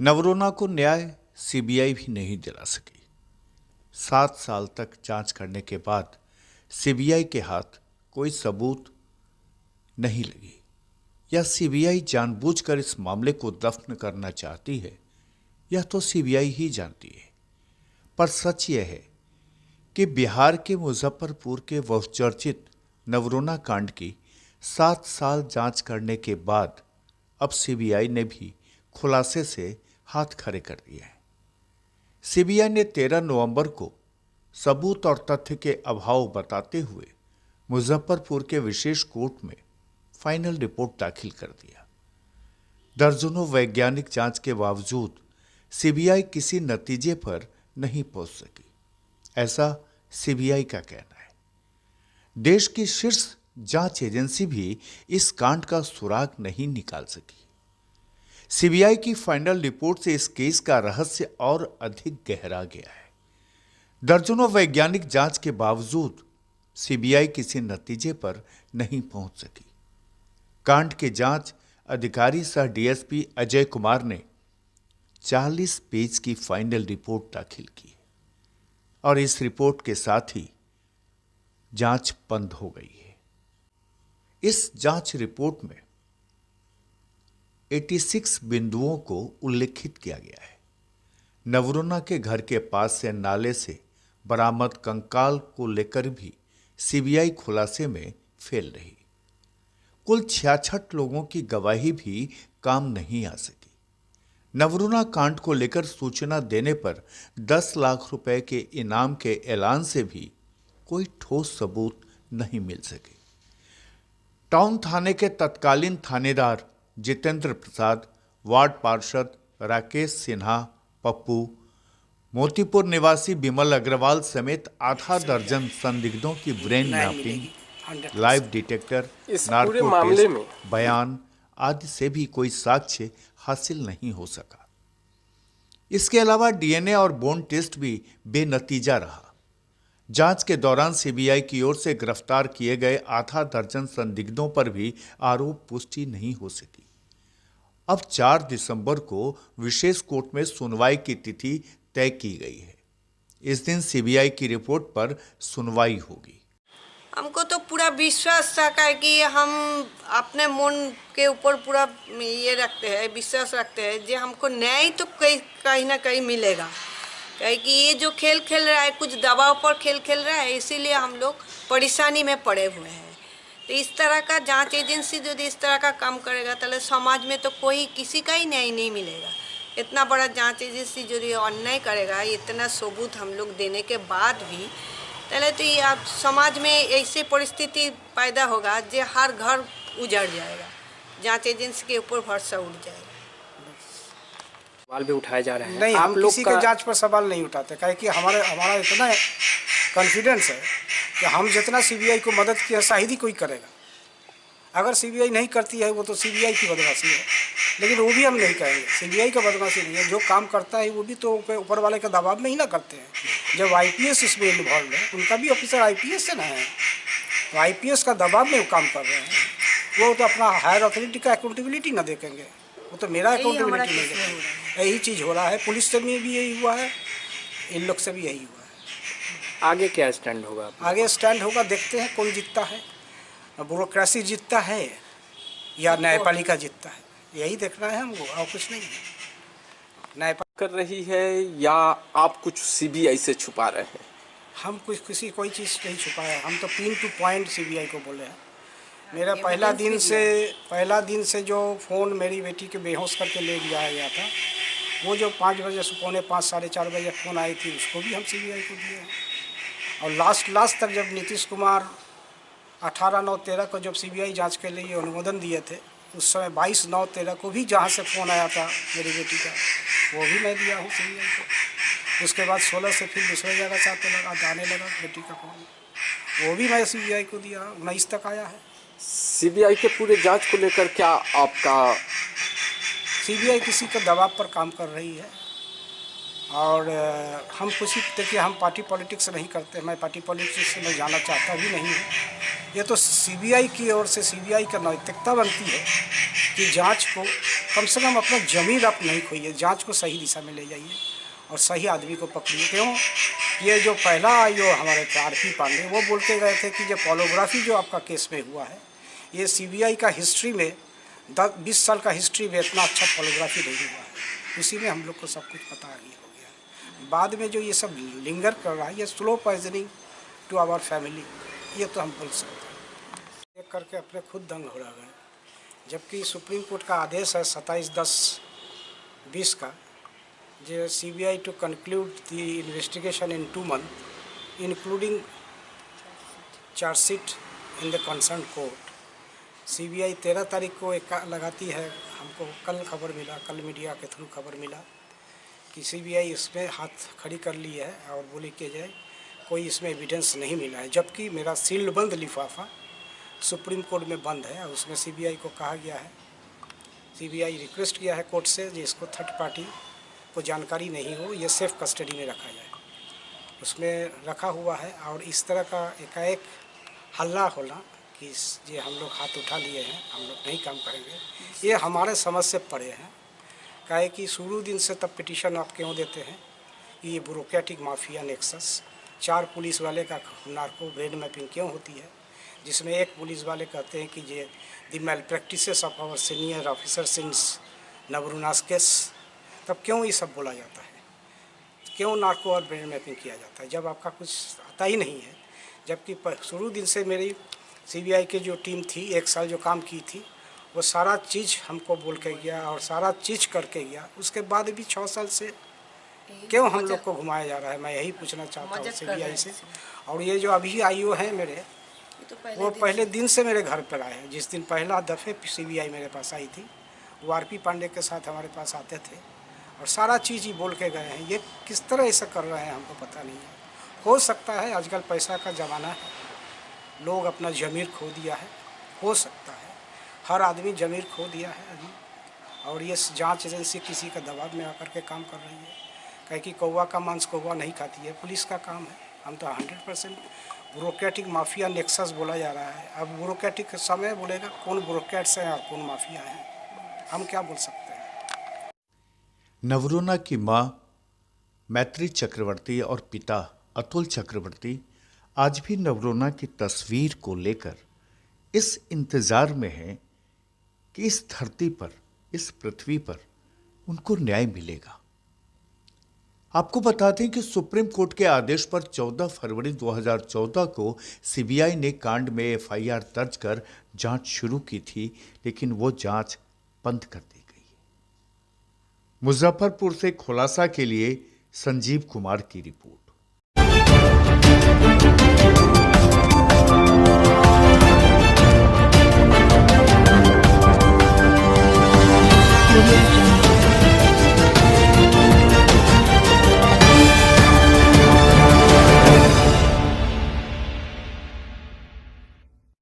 नवरूणा को न्याय सीबीआई भी नहीं दिला सकी। 7 साल तक जांच करने के बाद सीबीआई के हाथ कोई सबूत नहीं लगी, या सीबीआई जानबूझकर इस मामले को दफन करना चाहती है, यह तो सीबीआई ही जानती है। पर सच यह है कि बिहार के मुजफ्फरपुर के बहुचर्चित नवरूणा कांड की 7 साल जांच करने के बाद अब सीबीआई ने भी खुलासे से हाथ खड़े कर दिए हैं। सीबीआई ने 13 नवंबर को सबूत और तथ्य के अभाव बताते हुए मुजफ्फरपुर के विशेष कोर्ट में फाइनल रिपोर्ट दाखिल कर दिया। दर्जनों वैज्ञानिक जांच के बावजूद सीबीआई किसी नतीजे पर नहीं पहुंच सकी, ऐसा सीबीआई का कहना है। देश की शीर्ष जांच एजेंसी भी इस कांड का सुराग नहीं निकाल सकी। सीबीआई की फाइनल रिपोर्ट से इस केस का रहस्य और अधिक गहरा गया है। दर्जनों वैज्ञानिक जांच के बावजूद सीबीआई किसी नतीजे पर नहीं पहुंच सकी। कांड के जांच अधिकारी सह डीएसपी अजय कुमार ने 40 पेज की फाइनल रिपोर्ट दाखिल की और इस रिपोर्ट के साथ ही जांच बंद हो गई है। इस जांच रिपोर्ट में 86 बिंदुओं को उल्लेखित किया गया है। नवरूणा के घर के पास से नाले से बरामद कंकाल को लेकर भी सीबीआई खुलासे में फेल रही। कुल 66 लोगों की गवाही भी काम नहीं आ सकी। नवरूणा कांड को लेकर सूचना देने पर 10 लाख रुपए के इनाम के ऐलान से भी कोई ठोस सबूत नहीं मिल सके। टाउन थाने के तत्कालीन थानेदार जितेंद्र प्रसाद, वार्ड पार्षद राकेश सिन्हा, पप्पू, मोतीपुर निवासी बिमल अग्रवाल समेत आधा दर्जन संदिग्धों की brain mapping, live detector, narco test, बयान आदि से भी कोई साक्ष्य हासिल नहीं हो सका। इसके अलावा डीएनए और बोन टेस्ट भी बेनतीजा रहा। जांच के दौरान सीबीआई की ओर से गिरफ्तार किए गए आधा दर्जन संदिग्धों पर भी आरोप पुष्टि नहीं हो सकी। अब 4 दिसंबर को विशेष कोर्ट में सुनवाई की तिथि तय की गई है। इस दिन सीबीआई की रिपोर्ट पर सुनवाई होगी। हमको तो पूरा विश्वास था कि हम अपने मन के ऊपर पूरा ये रखते हैं, विश्वास रखते हैं जो हमको न्याय तो कहीं ना कहीं मिलेगा। कहीं कि ये जो खेल खेल रहा है, कुछ दबाव पर खेल रहा है, इसीलिए हम लोग परेशानी में पड़े हुए हैं। तो इस तरह का जांच एजेंसी यदि इस तरह का काम करेगा तो समाज में तो कोई किसी का ही न्याय नहीं मिलेगा। इतना बड़ा जांच एजेंसी यदि अन्याय करेगा, इतना सबूत हम लोग देने के बाद भी, पहले तो ये आप समाज में ऐसी परिस्थिति पैदा होगा जो हर घर उजड़ जाएगा, जांच एजेंसी के ऊपर भरोसा उठ जाएगा। सवाल भी उठाए जा रहे हैं। नहीं, हम किसी के जांच पर सवाल नहीं उठाते, काहे कि हमारा इतना कॉन्फिडेंस है कि हम जितना सीबीआई को मदद किया शायद ही कोई करेगा। अगर सीबीआई नहीं करती है वो तो सीबीआई की बदमाशी है, लेकिन वो भी हम नहीं कहेंगे सीबीआई का बदमाशी नहीं है। जो काम करता है वो भी तो ऊपर वाले का दबाव में ही ना करते हैं। जब आईपीएस इसमें इन्वॉल्व है, उनका भी ऑफिसर आईपीएस से ना है, तो आईपीएस का दबाव में वो काम कर रहे हैं। वो तो अपना हायर अथॉरिटी का अकाउंटेबिलिटी ना देखेंगे, वो तो मेरा अकाउंटेबिलिटी नहीं देखेंगे। यही चीज़ हो रहा है, पुलिस से भी यही हुआ है, इन लोग से भी यही हुआ है। आगे क्या स्टैंड होगा? आगे स्टैंड होगा, देखते हैं कौन जीतता है, ब्यूरोक्रेसी जीतता है या न्यायपालिका जीतता है, यही देखना है हमको, और कुछ नहीं है। न्यायपालिका कर रही है या आप कुछ सीबीआई से छुपा रहे हैं? हम कोई चीज़ नहीं छुपाया, हम तो पिन टू पॉइंट सीबीआई को बोले हैं। मेरा पहला दिन से जो फ़ोन मेरी बेटी के बेहोश करके ले गया था, वो जो 5 बजे से पौने 5 साढ़े 4 बजे फ़ोन आई थी, उसको भी हम सीबीआई को दिए हैं। और लास्ट तक जब नीतीश कुमार 18/9/13 को जब सीबीआई जांच के लिए अनुमोदन दिए थे, उस समय 22/9/13 को भी जहां से फ़ोन आया था मेरी बेटी का, वो भी मैं दिया हूँ सीबीआई को। उसके बाद 16 से फिर दूसरे जगह से आने लगा बेटी का फ़ोन, वो भी मैं सीबीआई को दिया। 19 तक आया है। सीबीआई के पूरे जांच को लेकर क्या आपका? सीबीआई किसी के दबाव पर काम कर रही है और हम कुछ देखिए, हम पार्टी पॉलिटिक्स नहीं करते, मैं पार्टी पॉलिटिक्स में जाना चाहता भी नहीं हूँ। ये तो सीबीआई की ओर से सीबीआई का नैतिकता बनती है कि जांच को कम से कम अपना जमीर आप नहीं खोइए, जांच को सही दिशा में ले जाइए और सही आदमी को पकड़िए। क्यों? ये जो पहला जो हमारे थे आरपी पांडे, वो बोल के गए थे कि जो पॉलोग्राफी जो आपका केस में हुआ है, ये सीबीआई का हिस्ट्री में 10-20 साल का हिस्ट्री में इतना अच्छा पॉलोग्राफी नहीं हुआ है। इसी में हम लोग को सब कुछ पता ही हो गया है। बाद में जो ये सब लिंगर कर रहा है, ये slow poisoning to our family, ये तो हम बोल सकते हैं। देख करके अपने खुद दंग हो गए, जबकि सुप्रीम कोर्ट का आदेश है 27/10/20 का, जो CBI to conclude the investigation in 2 months including chargesheet in the concern court. CBI 13 तारीख को एक लगाती है। हमको कल खबर मिला, कल मीडिया के थ्रू खबर मिला कि सीबीआई इसमें हाथ खड़ी कर ली है और बोली कि जाए कोई इसमें एविडेंस नहीं मिला है, जबकि मेरा सील्ड बंद लिफाफा सुप्रीम कोर्ट में बंद है और उसमें सीबीआई को कहा गया है, सीबीआई रिक्वेस्ट किया है कोर्ट से जिसको थर्ड पार्टी को जानकारी नहीं हो, ये सेफ कस्टडी में रखा जाए। उसमें रखा हुआ है और इस तरह का एकाएक हल्ला होला कि ये हम लोग हाथ उठा लिए हैं, हम लोग नहीं काम करेंगे, ये हमारे समझ से परे हैं। काहे कि शुरू दिन से तब पिटीशन आप क्यों देते हैं कि ये ब्यूरोक्रेटिक माफिया नेक्सस, 4 पुलिस वाले का नार्को ब्रेन मैपिंग क्यों होती है, जिसमें एक पुलिस वाले कहते हैं कि ये the malpractices of our senior officer since Navaruna's case. तब क्यों ये सब बोला जाता है, क्यों नार्को और ब्रेन मैपिंग किया जाता है जब आपका कुछ आता ही नहीं है। जबकि शुरू दिन से मेरी सीबीआई की जो टीम थी, 1 साल जो काम की थी, वो सारा चीज़ हमको बोल के गया और सारा चीज़ करके गया। उसके बाद भी 6 साल से क्यों हम लोग को घुमाया जा रहा है, मैं यही पूछना चाहता हूँ सीबीआई से। और ये जो अभी आईओ हैं मेरे, वो पहले दिन से मेरे घर पर आए हैं। जिस दिन पहला दफ़े सीबीआई मेरे पास आई थी, वो आरपी पांडे के साथ हमारे पास आते थे और सारा चीज़ ही बोल के गए हैं। ये किस तरह ऐसा कर रहे हैं हमको पता नहीं है। हो सकता है आजकल पैसा का ज़माना है, लोग अपना ज़मीर खो दिया है, हो सकता है हर आदमी ज़मीर खो दिया है अभी, और ये जांच एजेंसी किसी का दबाव में आकर के काम कर रही है। कहे कि कौवा का मांस कौवा नहीं खाती है, पुलिस का काम है। हम तो 100% ब्यूरोक्रेटिक माफिया नेक्सस बोला जा रहा है। अब ब्यूरोक्रेटिक समय बोलेगा कौन ब्यूरोक्रेट्स हैं और कौन माफिया हैं, हम क्या बोल सकते हैं। नवरूणा की मां मैत्री चक्रवर्ती और पिता अतुल चक्रवर्ती आज भी नवरूणा की तस्वीर को लेकर इस इंतजार में हैं कि इस धरती पर, इस पृथ्वी पर उनको न्याय मिलेगा। आपको बता दें कि सुप्रीम कोर्ट के आदेश पर 14 फरवरी 2014 को सीबीआई ने कांड में एफआईआर दर्ज कर जांच शुरू की थी, लेकिन वो जांच बंद कर दी गई। मुजफ्फरपुर से खुलासा के लिए संजीव कुमार की रिपोर्ट। Audio